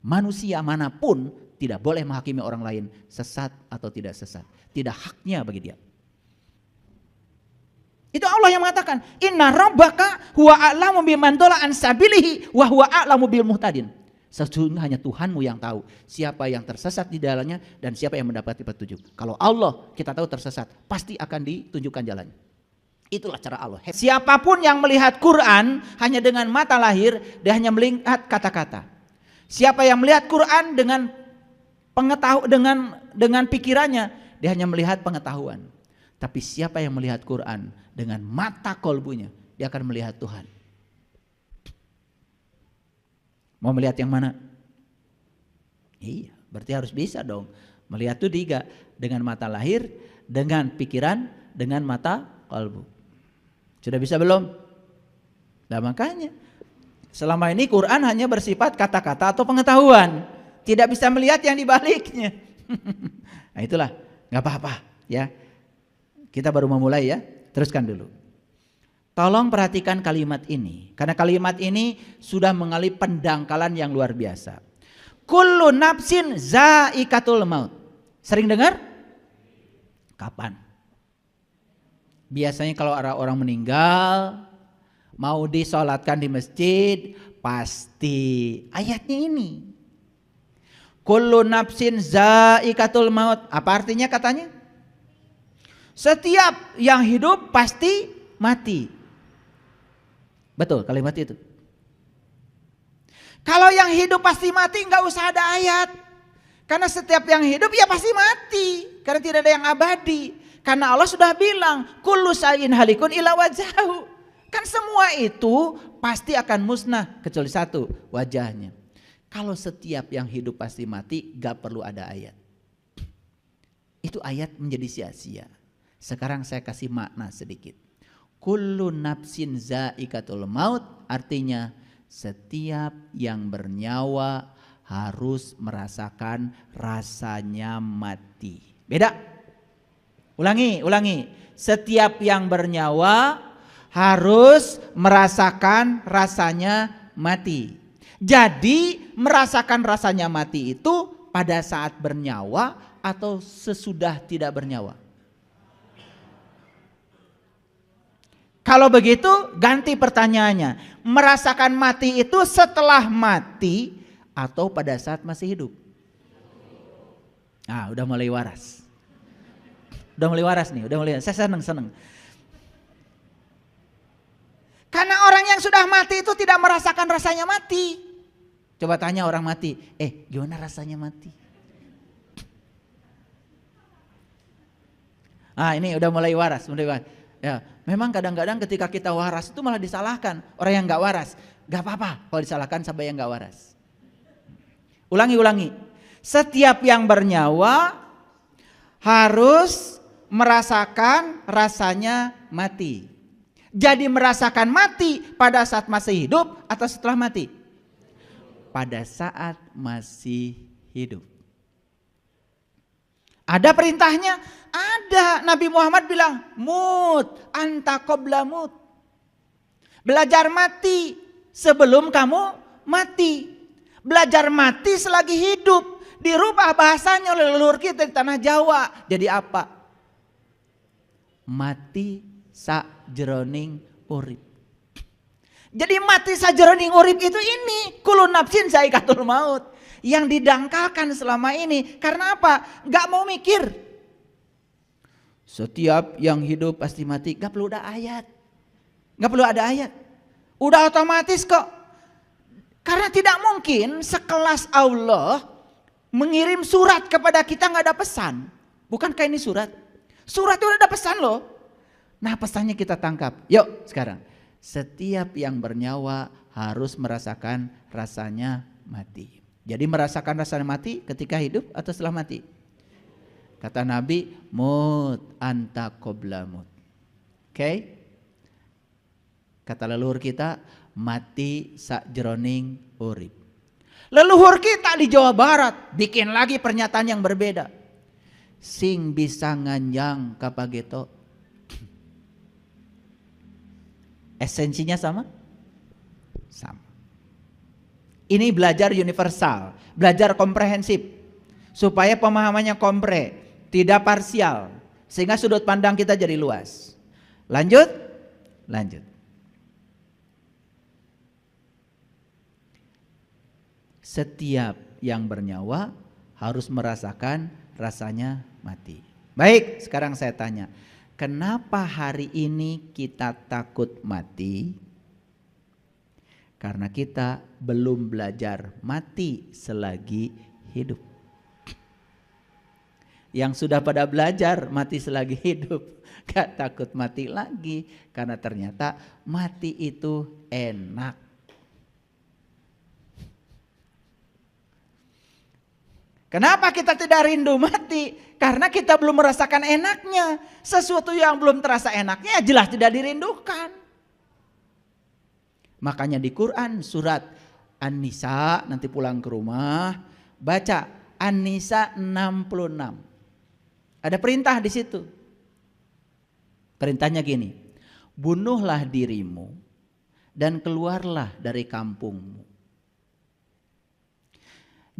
Manusia manapun tidak boleh menghakimi orang lain sesat atau tidak sesat. Tidak haknya bagi dia. Itu Allah yang mengatakan, inna rabbaka huwa a'lamu biman dhalla an sabilihi wa huwa a'lamu bil muhtadin. Sesungguhnya hanya Tuhanmu yang tahu siapa yang tersesat di dalamnya dan siapa yang mendapati petunjuk. Kalau Allah kita tahu tersesat, pasti akan ditunjukkan jalannya. Itulah cara Allah. Siapapun yang melihat Quran hanya dengan mata lahir, dia hanya melihat kata-kata. Siapa yang melihat Quran dengan dengan pikirannya, dia hanya melihat pengetahuan. Tapi siapa yang melihat Quran dengan mata kolbunya, dia akan melihat Tuhan. Mau melihat yang mana? Iya, berarti harus bisa dong. Melihat itu tiga, dengan mata lahir, dengan pikiran, dengan mata kolbu. Sudah bisa belum? Nah makanya selama ini Quran hanya bersifat kata-kata atau pengetahuan, tidak bisa melihat yang dibaliknya. Nah itulah, nggak apa-apa ya. Kita baru memulai ya, teruskan dulu. Tolong perhatikan kalimat ini, karena kalimat ini sudah mengalami pendangkalan yang luar biasa. Kullu nafsin za'iqatul maut. Sering dengar? Kapan? Biasanya kalau orang meninggal, mau disolatkan di masjid, pasti ayatnya ini. Kullu nafsin za'iqatul maut. Apa artinya katanya? Setiap yang hidup pasti mati. Betul kalimat itu. Kalau yang hidup pasti mati nggak usah ada ayat. Karena setiap yang hidup ya pasti mati. Karena tidak ada yang abadi. Karena Allah sudah bilang, kullu shay'in halikun illa wajhahu. Kan semua itu pasti akan musnah kecuali satu, wajahnya. Kalau setiap yang hidup pasti mati, gak perlu ada ayat. Itu ayat menjadi sia-sia. Sekarang saya kasih makna sedikit. Kullu nafsin za'iqatul maut, artinya setiap yang bernyawa harus merasakan rasanya mati. Beda? Ulangi. Setiap yang bernyawa harus merasakan rasanya mati. Jadi merasakan rasanya mati itu pada saat bernyawa atau sesudah tidak bernyawa? Kalau begitu ganti pertanyaannya. Merasakan mati itu setelah mati atau pada saat masih hidup? Ah, udah mulai waras. Saya senang. Karena orang yang sudah mati itu tidak merasakan rasanya mati. Coba tanya orang mati, gimana rasanya mati? Ah, ini udah mulai waras. Ya, memang kadang-kadang ketika kita waras itu malah disalahkan orang yang nggak waras. Gak apa-apa kalau disalahkan sampai yang nggak waras. Ulangi. Setiap yang bernyawa harus merasakan rasanya mati. Jadi merasakan mati pada saat masih hidup atau setelah mati? Pada saat masih hidup. Ada perintahnya? Ada. Nabi Muhammad bilang, mut anta qabla mut. Belajar mati sebelum kamu mati. Belajar mati selagi hidup. Dirubah bahasanya oleh leluhur kita di tanah Jawa. Jadi apa? Mati sajroning urip. Jadi mati sajroning urip itu ini kullu nafsin za'iqatul maut. Yang didangkalkan selama ini karena apa? Gak mau mikir. Setiap yang hidup pasti mati. Gak perlu ada ayat. Udah otomatis kok. Karena tidak mungkin sekelas Allah mengirim surat kepada kita gak ada pesan. Bukankah ini surat? Surat itu udah ada pesan loh. Nah pesannya kita tangkap. Yuk sekarang. Setiap yang bernyawa harus merasakan rasanya mati. Jadi merasakan rasanya mati ketika hidup atau setelah mati? Kata Nabi, mut anta qabla mut. Oke? Kata leluhur kita, mati sajroning urip. Leluhur kita di Jawa Barat bikin lagi pernyataan yang berbeda. Sing bisa nganjang kapageto. Esensinya sama? Sama. Ini belajar universal, belajar komprehensif, supaya pemahamannya kompre, tidak parsial, sehingga sudut pandang kita jadi luas. Lanjut. Setiap yang bernyawa harus merasakan rasanya mati. Baik, sekarang saya tanya, kenapa hari ini kita takut mati? Karena kita belum belajar mati selagi hidup. Yang sudah pada belajar mati selagi hidup, gak takut mati lagi. Karena ternyata mati itu enak. Kenapa kita tidak rindu mati? Karena kita belum merasakan enaknya. Sesuatu yang belum terasa enaknya jelas tidak dirindukan. Makanya di Quran surat An-Nisa, nanti pulang ke rumah baca An-Nisa 66. Ada perintah di situ. Perintahnya gini, bunuhlah dirimu dan keluarlah dari kampungmu.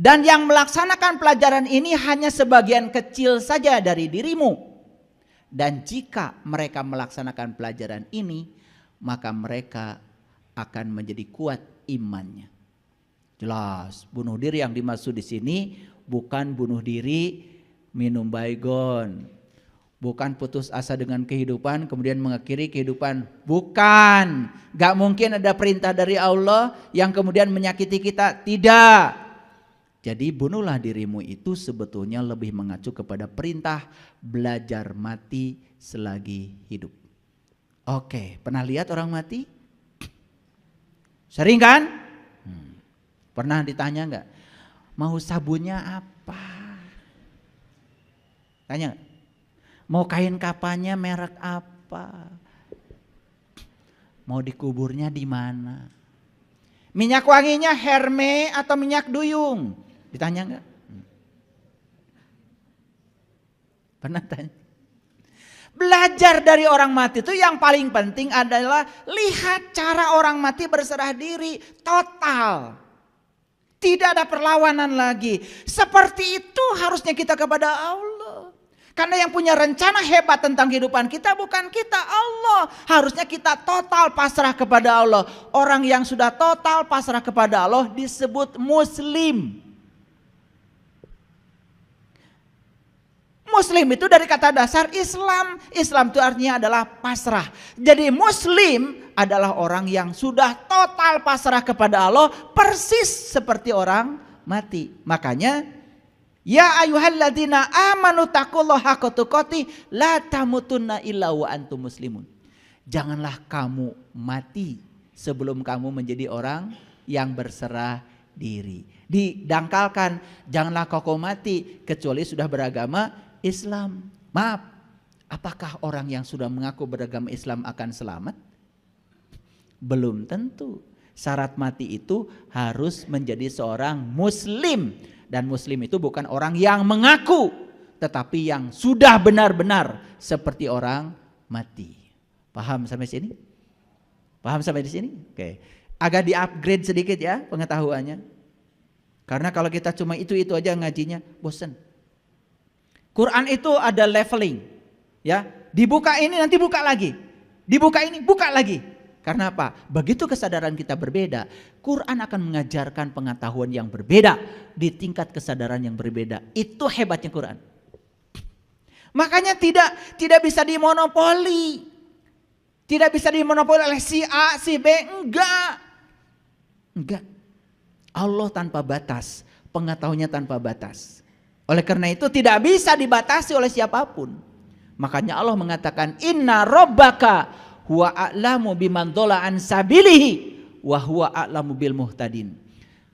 Dan yang melaksanakan pelajaran ini hanya sebagian kecil saja dari dirimu. Dan jika mereka melaksanakan pelajaran ini, maka mereka akan menjadi kuat imannya. Jelas, bunuh diri yang dimaksud di sini bukan bunuh diri minum baygon, bukan putus asa dengan kehidupan kemudian mengakhiri kehidupan. Bukan, gak mungkin ada perintah dari Allah yang kemudian menyakiti kita. Tidak. Jadi bunuhlah dirimu itu sebetulnya lebih mengacu kepada perintah belajar mati selagi hidup. Oke, pernah lihat orang mati? Sering kan? Pernah ditanya enggak? Mau sabunnya apa? Tanya. Mau kain kapannya merek apa? Mau dikuburnya di mana? Minyak wanginya Hermes atau minyak duyung? Ditanya enggak? Pernah tanya? Belajar dari orang mati itu yang paling penting adalah lihat cara orang mati berserah diri total. Tidak ada perlawanan lagi. Seperti itu harusnya kita kepada Allah. Karena yang punya rencana hebat tentang kehidupan kita bukan kita, Allah. Harusnya kita total pasrah kepada Allah. Orang yang sudah total pasrah kepada Allah disebut muslim. Muslim itu dari kata dasar Islam. Islam itu artinya adalah pasrah. Jadi muslim adalah orang yang sudah total pasrah kepada Allah, persis seperti orang mati. Makanya ya ayyuhalladzina amanu taqullaha haqqa tuqatih la tamutunna illa wa antum muslimun. Janganlah kamu mati sebelum kamu menjadi orang yang berserah diri. Didangkalkan, janganlah kau mati kecuali sudah beragama Islam. Maaf, apakah orang yang sudah mengaku beragama Islam akan selamat? Belum tentu. Syarat mati itu harus menjadi seorang muslim. Dan muslim itu bukan orang yang mengaku, tetapi yang sudah benar-benar seperti orang mati. Paham sampai sini? Paham sampai di sini? Oke. Agak di-upgrade sedikit ya pengetahuannya. Karena kalau kita cuma itu aja ngajinya, bosan. Quran itu ada leveling, ya. Dibuka ini nanti buka lagi, dibuka ini buka lagi. Karena apa? Begitu kesadaran kita berbeda, Quran akan mengajarkan pengetahuan yang berbeda di tingkat kesadaran yang berbeda. Itu hebatnya Quran. Makanya tidak bisa dimonopoli, tidak bisa dimonopoli oleh si A, si B, enggak. Allah tanpa batas, pengetahuannya tanpa batas. Oleh karena itu tidak bisa dibatasi oleh siapapun. Makanya Allah mengatakan inna rabbaka huwa a'lamu biman dhalla an sabilihi wa huwa a'lamu bil muhtadin.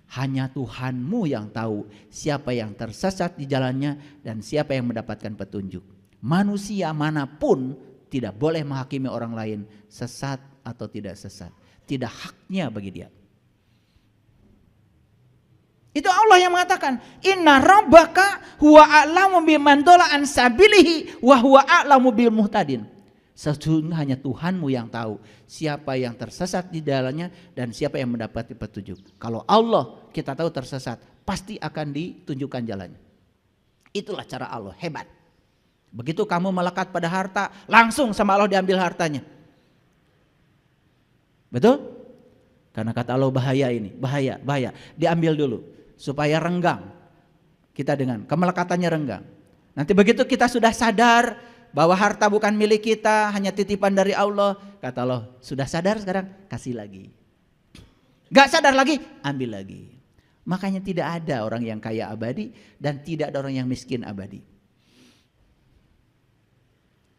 Hanya Tuhanmu yang tahu siapa yang tersesat di jalannya dan siapa yang mendapatkan petunjuk. Manusia manapun tidak boleh menghakimi orang lain sesat atau tidak sesat. Tidak haknya bagi dia. Itu Allah yang mengatakan inna rabbaka huwa a'lamu biman dhalla an sabilihi wa huwa a'lamu bil muhtadin. Sesungguhnya hanya Tuhanmu yang tahu siapa yang tersesat di dalamnya dan siapa yang mendapati petunjuk. Kalau Allah kita tahu tersesat, pasti akan ditunjukkan jalannya. Itulah cara Allah, hebat. Begitu kamu melekat pada harta, langsung sama Allah diambil hartanya. Betul? Karena kata Allah bahaya ini, bahaya. Diambil dulu supaya renggang. Kita dengan kemelekatannya renggang. Nanti begitu kita sudah sadar bahwa harta bukan milik kita, hanya titipan dari Allah. Kata Allah, sudah sadar sekarang, kasih lagi. Gak sadar lagi, ambil lagi. Makanya tidak ada orang yang kaya abadi dan tidak ada orang yang miskin abadi.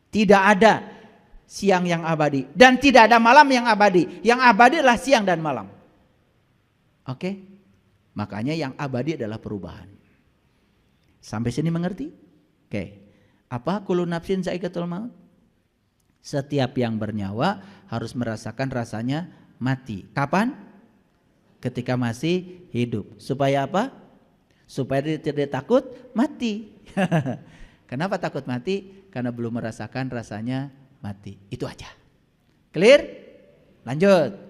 Tidak ada siang yang abadi dan tidak ada malam yang abadi. Yang abadi adalah siang dan malam. Oke? Makanya yang abadi adalah perubahan. Sampai sini mengerti? Oke. Apa? Kullu nafsin za'iqatul maut. Setiap yang bernyawa harus merasakan rasanya mati. Kapan? Ketika masih hidup. Supaya apa? Supaya dia tidak takut mati. Kenapa takut mati? Karena belum merasakan rasanya mati. Itu aja. Clear? Lanjut.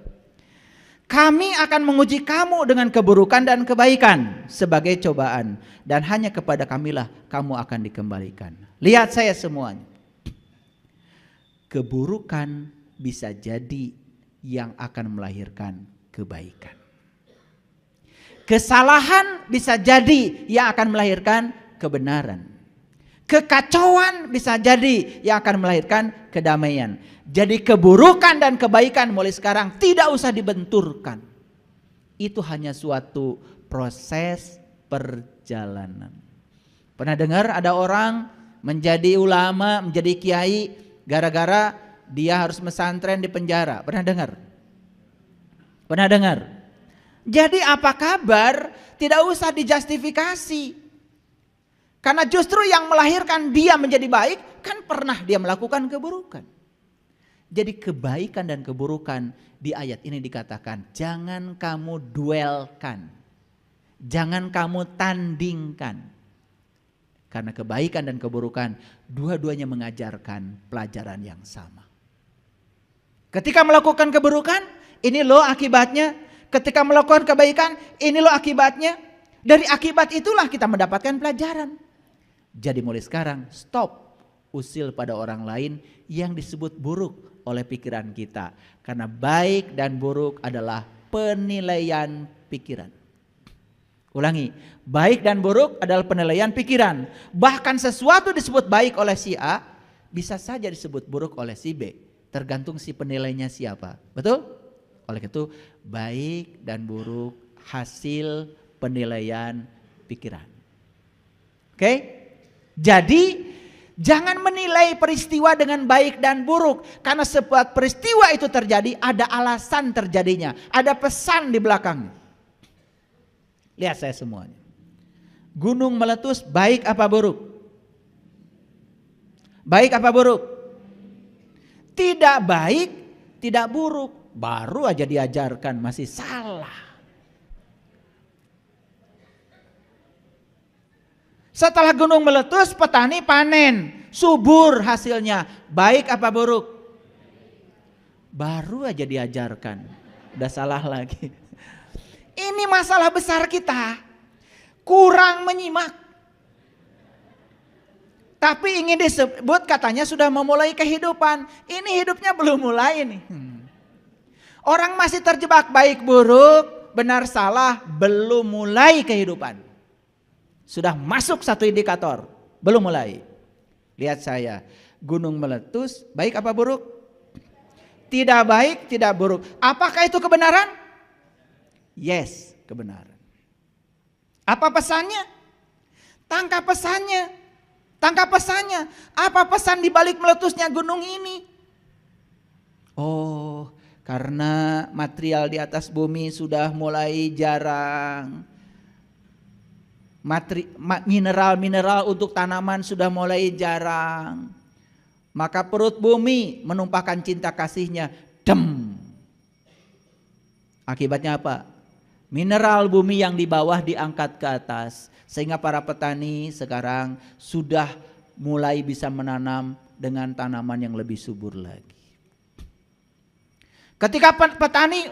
Kami akan menguji kamu dengan keburukan dan kebaikan sebagai cobaan. Dan hanya kepada kamilah kamu akan dikembalikan. Lihat saya semuanya. Keburukan bisa jadi yang akan melahirkan kebaikan. Kesalahan bisa jadi yang akan melahirkan kebenaran. Kekacauan bisa jadi yang akan melahirkan kedamaian. Jadi keburukan dan kebaikan mulai sekarang tidak usah dibenturkan. Itu hanya suatu proses perjalanan. Pernah dengar ada orang menjadi ulama, menjadi kiai gara-gara dia harus pesantren di penjara? Pernah dengar? Pernah dengar? Jadi apa kabar? Tidak usah dijustifikasi. Karena justru yang melahirkan dia menjadi baik kan pernah dia melakukan keburukan. Jadi kebaikan dan keburukan di ayat ini dikatakan jangan kamu duelkan. Jangan kamu tandingkan. Karena kebaikan dan keburukan dua-duanya mengajarkan pelajaran yang sama. Ketika melakukan keburukan, ini loh akibatnya. Ketika melakukan kebaikan, ini loh akibatnya. Dari akibat itulah kita mendapatkan pelajaran. Jadi mulai sekarang stop usil pada orang lain yang disebut buruk oleh pikiran kita. Karena baik dan buruk adalah penilaian pikiran. Ulangi, baik dan buruk adalah penilaian pikiran. Bahkan sesuatu disebut baik oleh si A, bisa saja disebut buruk oleh si B. Tergantung si penilainya siapa. Betul? Oleh itu, baik dan buruk hasil penilaian pikiran. Oke? Jadi, jangan menilai peristiwa dengan baik dan buruk. Karena sebuah peristiwa itu terjadi, ada alasan terjadinya. Ada pesan di belakangnya. Lihat saya semuanya. Gunung meletus baik apa buruk? Baik apa buruk? Tidak baik, tidak buruk. Baru aja diajarkan masih salah. Setelah gunung meletus, petani panen. Subur hasilnya. Baik apa buruk? Baru aja diajarkan. Udah salah lagi. Ini masalah besar kita. Kurang menyimak. Tapi ingin disebut katanya sudah memulai kehidupan. Ini hidupnya belum mulai nih. Orang masih terjebak baik buruk, benar salah, belum mulai kehidupan. Sudah masuk satu indikator, belum mulai. Lihat saya, gunung meletus, baik apa buruk? Tidak baik, tidak buruk. Apakah itu kebenaran? Yes, kebenaran. Apa pesannya? Tangkap pesannya. Tangkap pesannya. Apa pesan di balik meletusnya gunung ini? Oh, karena material di atas bumi sudah mulai jarang. Mineral-mineral untuk tanaman sudah mulai jarang. Maka perut bumi menumpahkan cinta kasihnya. Dem. Akibatnya apa? Mineral bumi yang di bawah diangkat ke atas. Sehingga para petani sekarang sudah mulai bisa menanam dengan tanaman yang lebih subur lagi. Ketika petani,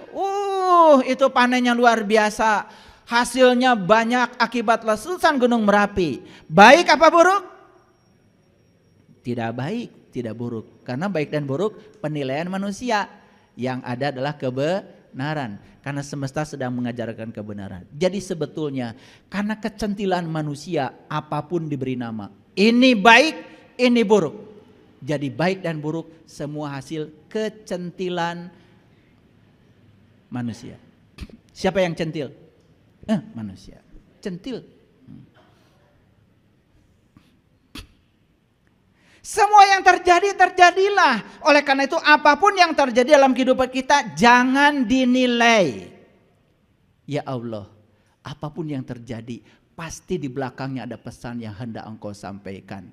itu panennya luar biasa, hasilnya banyak akibat letusan Gunung Merapi. Baik apa buruk? Tidak baik, tidak buruk. Karena baik dan buruk penilaian manusia. Yang ada adalah kebenaran. Karena semesta sedang mengajarkan kebenaran. Jadi sebetulnya karena kecentilan manusia apapun diberi nama. Ini baik, ini buruk. Jadi baik dan buruk semua hasil kecentilan manusia. Siapa yang centil? Manusia. Centil. Semua yang terjadi, terjadilah. Oleh karena itu apapun yang terjadi dalam kehidupan kita jangan dinilai. Ya Allah, apapun yang terjadi pasti di belakangnya ada pesan yang hendak Engkau sampaikan.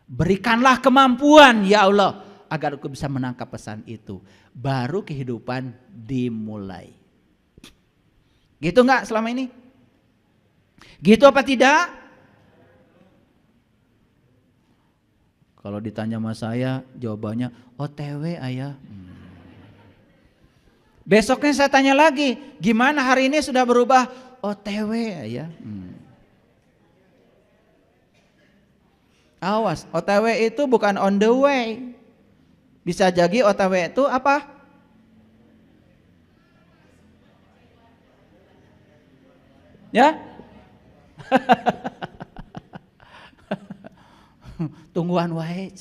Berikanlah kemampuan ya Allah agar aku bisa menangkap pesan itu. Baru kehidupan dimulai. Gitu enggak selama ini? Gitu apa tidak? Kalau ditanya sama saya jawabannya OTW ayah. Besoknya saya tanya lagi, gimana hari ini sudah berubah? OTW ayah. Awas, OTW itu bukan on the way. Bisa jadi OTW itu apa? Ya? Tungguan wae.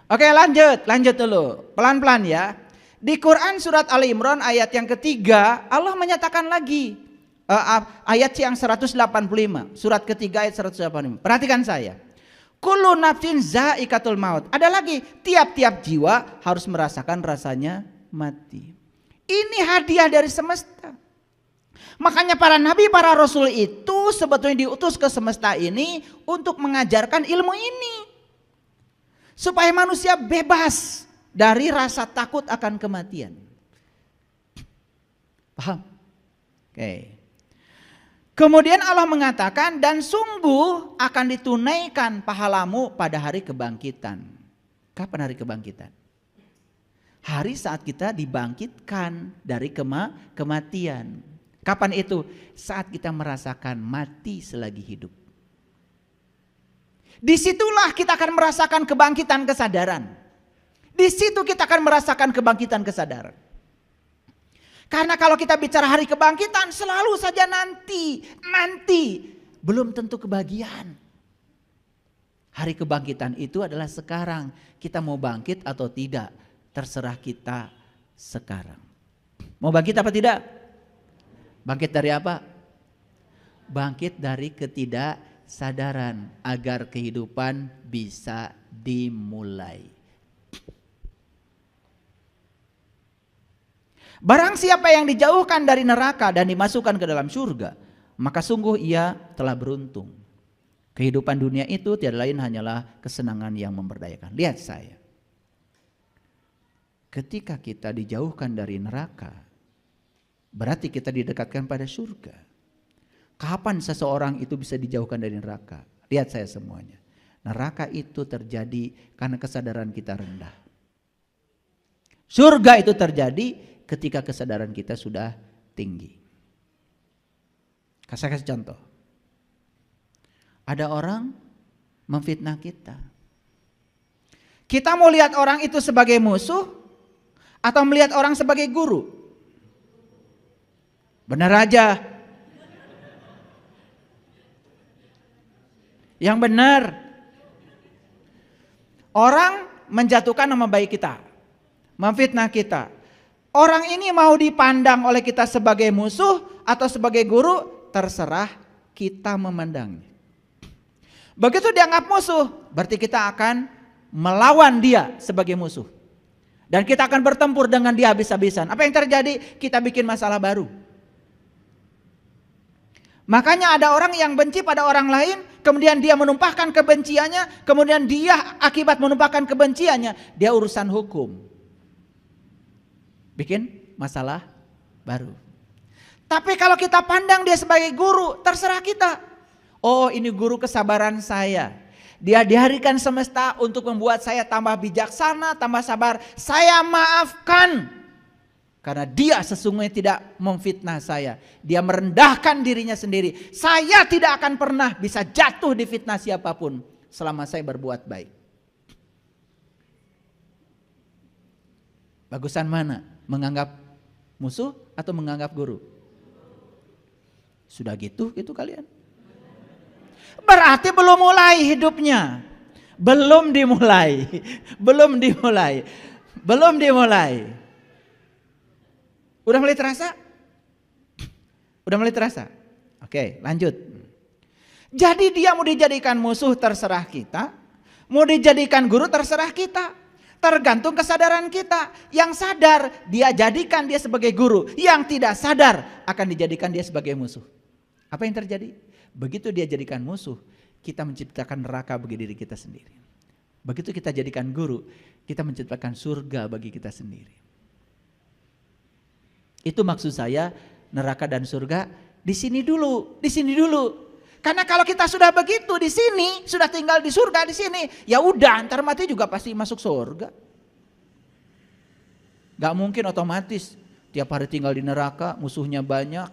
Oke, lanjut dulu. Pelan-pelan ya. Di Quran surat Ali Imran ayat yang ketiga, Allah menyatakan lagi ayat yang 185. Surat ketiga ayat 185. Perhatikan saya. Kullu nafsin za'iqatul maut. Ada lagi, tiap-tiap jiwa harus merasakan rasanya mati. Ini hadiah dari semesta. Makanya para nabi, para rasul itu sebetulnya diutus ke semesta ini untuk mengajarkan ilmu ini. Supaya manusia bebas dari rasa takut akan kematian. Paham? Oke. Kemudian Allah mengatakan dan sungguh akan ditunaikan pahalamu pada hari kebangkitan. Kapan hari kebangkitan? Hari saat kita dibangkitkan dari kematian. Kapan itu? Saat kita merasakan mati selagi hidup. Disitulah kita akan merasakan kebangkitan kesadaran. Di situ kita akan merasakan kebangkitan kesadaran. Karena kalau kita bicara hari kebangkitan selalu saja nanti. Belum tentu kebahagiaan. Hari kebangkitan itu adalah sekarang. Kita mau bangkit atau tidak, terserah kita sekarang. Mau bangkit apa tidak? Bangkit dari apa? Bangkit dari ketidaksadaran agar kehidupan bisa dimulai. Barang siapa yang dijauhkan dari neraka dan dimasukkan ke dalam surga, maka sungguh ia telah beruntung. Kehidupan dunia itu tiada lain hanyalah kesenangan yang memberdayakan. Lihat saya. Ketika kita dijauhkan dari neraka, berarti kita didekatkan pada surga. Kapan seseorang itu bisa dijauhkan dari neraka? Lihat saya semuanya. Neraka itu terjadi karena kesadaran kita rendah. Surga itu terjadi ketika kesadaran kita sudah tinggi. Saya kasih contoh. Ada orang memfitnah kita. Kita mau lihat orang itu sebagai musuh atau melihat orang sebagai guru? Benar aja. Yang benar. Orang menjatuhkan nama baik kita. Memfitnah kita. Orang ini mau dipandang oleh kita sebagai musuh atau sebagai guru, terserah kita memandangnya. Begitu dianggap musuh, berarti kita akan melawan dia sebagai musuh. Dan kita akan bertempur dengan dia habis-habisan. Apa yang terjadi? Kita bikin masalah baru. Makanya ada orang yang benci pada orang lain, kemudian dia menumpahkan kebenciannya, kemudian dia akibat menumpahkan kebenciannya, dia urusan hukum. Bikin masalah baru. Tapi kalau kita pandang dia sebagai guru, terserah kita. Oh, ini guru kesabaran saya. Dia dihadirkan semesta untuk membuat saya tambah bijaksana, tambah sabar. Saya maafkan. Karena dia sesungguhnya tidak memfitnah saya. Dia merendahkan dirinya sendiri. Saya tidak akan pernah bisa jatuh di fitnah siapapun selama saya berbuat baik. Bagusan mana? Menganggap musuh atau menganggap guru? Sudah gitu kalian. Berarti belum mulai hidupnya. Belum dimulai. Udah mulai terasa? Oke, lanjut. Jadi dia mau dijadikan musuh terserah kita, mau dijadikan guru terserah kita. Tergantung kesadaran kita. Yang sadar dia jadikan dia sebagai guru, yang tidak sadar akan dijadikan dia sebagai musuh. Apa yang terjadi? Begitu dia jadikan musuh, kita menciptakan neraka bagi diri kita sendiri. Begitu kita jadikan guru, kita menciptakan surga bagi kita sendiri. Itu maksud saya, neraka dan surga di sini dulu. Karena kalau kita sudah begitu di sini, sudah tinggal di surga di sini, ya udah, ntar mati juga pasti masuk surga. Gak mungkin otomatis tiap hari tinggal di neraka, musuhnya banyak,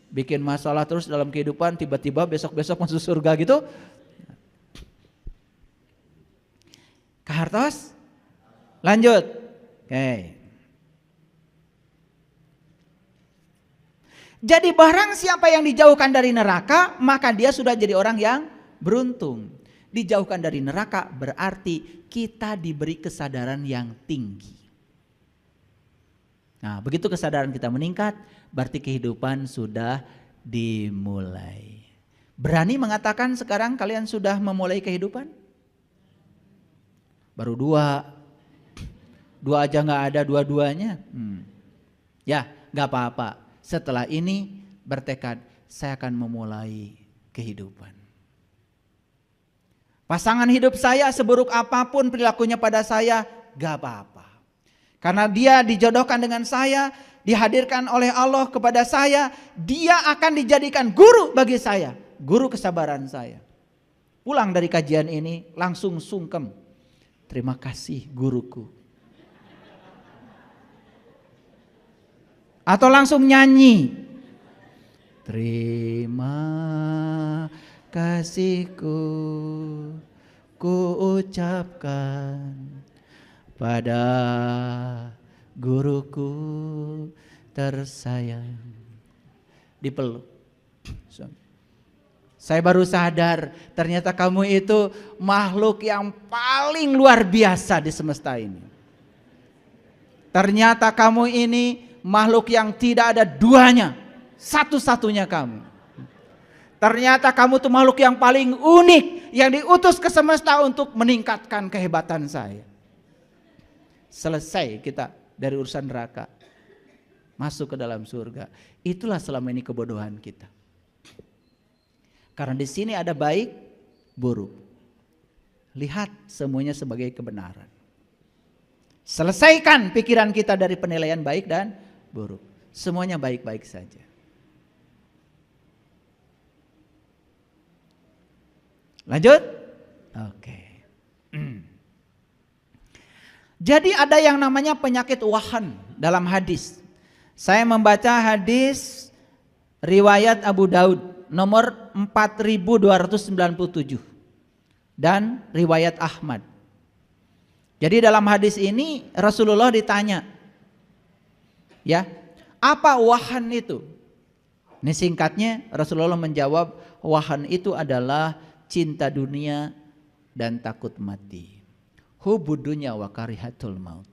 bikin masalah terus dalam kehidupan, tiba-tiba besok-besok masuk surga gitu. Kak Hartos, lanjut. Oke. Jadi barang siapa yang dijauhkan dari neraka, maka dia sudah jadi orang yang beruntung. Dijauhkan dari neraka berarti kita diberi kesadaran yang tinggi. Nah, begitu kesadaran kita meningkat, berarti kehidupan sudah dimulai. Berani mengatakan sekarang kalian sudah memulai kehidupan? Baru dua aja gak ada dua-duanya. Ya gak apa-apa. Setelah ini bertekad, saya akan memulai kehidupan. Pasangan hidup saya seburuk apapun perilakunya pada saya, gak apa-apa. Karena dia dijodohkan dengan saya, dihadirkan oleh Allah kepada saya, dia akan dijadikan guru bagi saya, guru kesabaran saya. Pulang dari kajian ini langsung sungkem. Terima kasih guruku. Atau langsung nyanyi. Terima kasihku ku ucapkan pada guruku tersayang. Dipeluk. Saya baru sadar ternyata kamu itu makhluk yang paling luar biasa di semesta ini. Ternyata kamu ini makhluk yang tidak ada duanya, satu-satunya kamu. Ternyata kamu tuh makhluk yang paling unik, yang diutus ke semesta untuk meningkatkan kehebatan saya. Selesai kita dari urusan neraka, masuk ke dalam surga. Itulah selama ini kebodohan kita. Karena di sini ada baik, buruk. Lihat semuanya sebagai kebenaran. Selesaikan pikiran kita dari penilaian baik dan buruk. Semuanya baik-baik saja. Lanjut? Oke. Jadi ada yang namanya penyakit wahan dalam hadis. Saya membaca hadis riwayat Abu Daud nomor 4297 dan riwayat Ahmad. Jadi dalam hadis ini Rasulullah ditanya, ya, apa wahan itu? Ini singkatnya Rasulullah menjawab, wahan itu adalah cinta dunia dan takut mati. Hubud dunya wa karihatul maut.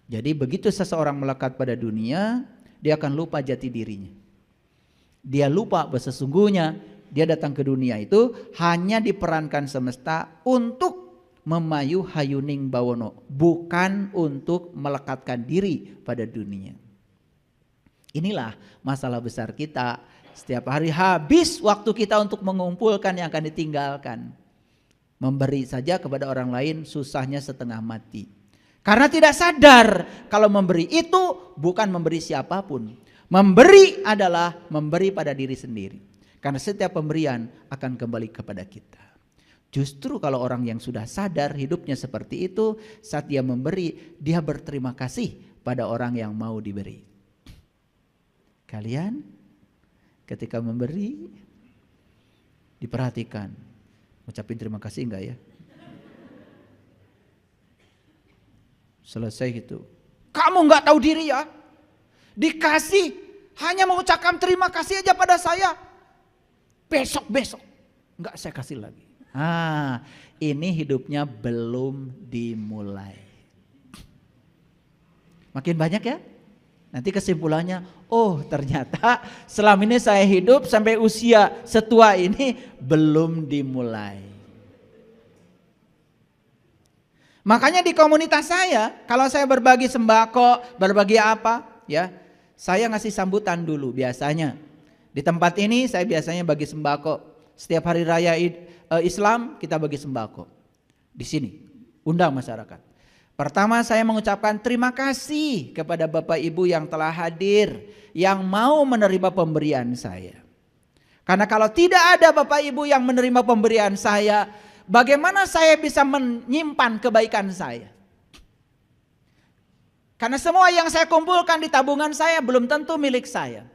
Jadi begitu seseorang melekat pada dunia, dia akan lupa jati dirinya. Dia lupa bahwa sesungguhnya dia datang ke dunia itu hanya diperankan semesta untuk memayu hayuning bawono, bukan untuk melekatkan diri pada dunia. Inilah masalah besar kita. Setiap hari habis waktu kita untuk mengumpulkan yang akan ditinggalkan. Memberi saja kepada orang lain susahnya setengah mati. Karena tidak sadar kalau memberi itu bukan memberi siapapun. Memberi adalah memberi pada diri sendiri. Karena setiap pemberian akan kembali kepada kita. Justru kalau orang yang sudah sadar hidupnya seperti itu, saat dia memberi, dia berterima kasih pada orang yang mau diberi. Kalian ketika memberi, diperhatikan, ucapin terima kasih enggak ya? Selesai gitu. Kamu enggak tahu diri ya? Dikasih, hanya mengucapkan terima kasih aja pada saya. Besok enggak saya kasih lagi. Ini hidupnya belum dimulai. Makin banyak ya. Nanti kesimpulannya, oh ternyata selama ini saya hidup sampai usia setua ini belum dimulai. Makanya di komunitas saya, kalau saya berbagi sembako, berbagi apa, ya, saya ngasih sambutan dulu biasanya. Di tempat ini saya biasanya bagi sembako. Setiap hari raya Islam kita bagi sembako. Di sini undang masyarakat. Pertama saya mengucapkan terima kasih kepada Bapak Ibu yang telah hadir, yang mau menerima pemberian saya. Karena kalau tidak ada Bapak Ibu yang menerima pemberian saya, bagaimana saya bisa menyimpan kebaikan saya? Karena semua yang saya kumpulkan di tabungan saya belum tentu milik saya.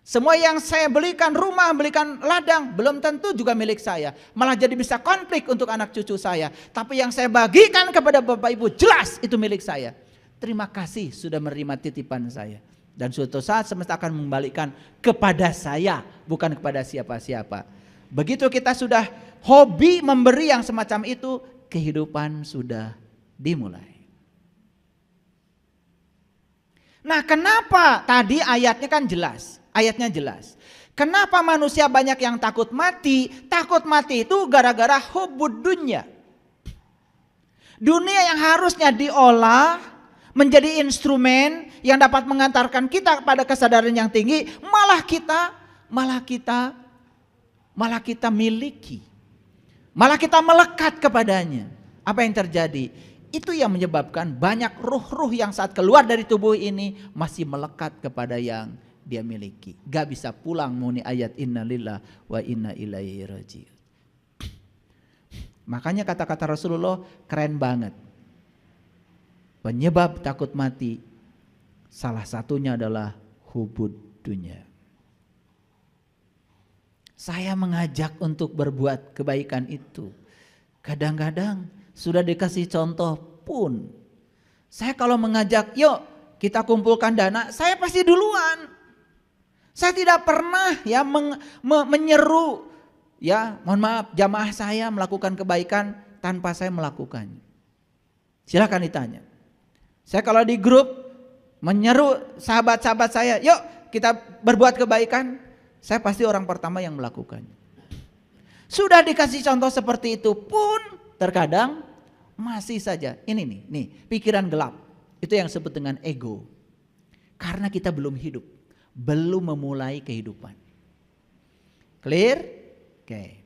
Semua yang saya belikan rumah, belikan ladang, belum tentu juga milik saya. Malah jadi bisa konflik untuk anak cucu saya. Tapi yang saya bagikan kepada Bapak Ibu jelas itu milik saya. Terima kasih sudah menerima titipan saya. Dan suatu saat semesta akan mengembalikan kepada saya, bukan kepada siapa-siapa. Begitu kita sudah hobi memberi yang semacam itu, kehidupan sudah dimulai. Nah, kenapa tadi ayatnya kan jelas? Ayatnya jelas. Kenapa manusia banyak yang takut mati? Takut mati itu gara-gara hubud dunia. Dunia yang harusnya diolah menjadi instrumen yang dapat mengantarkan kita pada kesadaran yang tinggi, malah kita miliki. Malah kita melekat kepadanya. Apa yang terjadi? Itu yang menyebabkan banyak ruh-ruh yang saat keluar dari tubuh ini masih melekat kepada yang dia miliki. Gak bisa pulang muni ayat innalillah wa inna ilaihi raji'un. Makanya kata-kata Rasulullah keren banget. Penyebab takut mati salah satunya adalah hubud dunia. Saya mengajak untuk berbuat kebaikan itu. Kadang-kadang sudah dikasih contoh pun. Saya kalau mengajak, yuk kita kumpulkan dana, saya pasti duluan. Saya tidak pernah ya menyeru ya, mohon maaf, jamaah saya melakukan kebaikan tanpa saya melakukannya. Silakan ditanya. Saya kalau di grup menyeru sahabat-sahabat saya, yuk kita berbuat kebaikan, saya pasti orang pertama yang melakukannya. Sudah dikasih contoh seperti itu pun terkadang masih saja ini nih pikiran gelap. Itu yang disebut dengan ego. Karena kita belum hidup. Belum memulai kehidupan. Clear? Oke.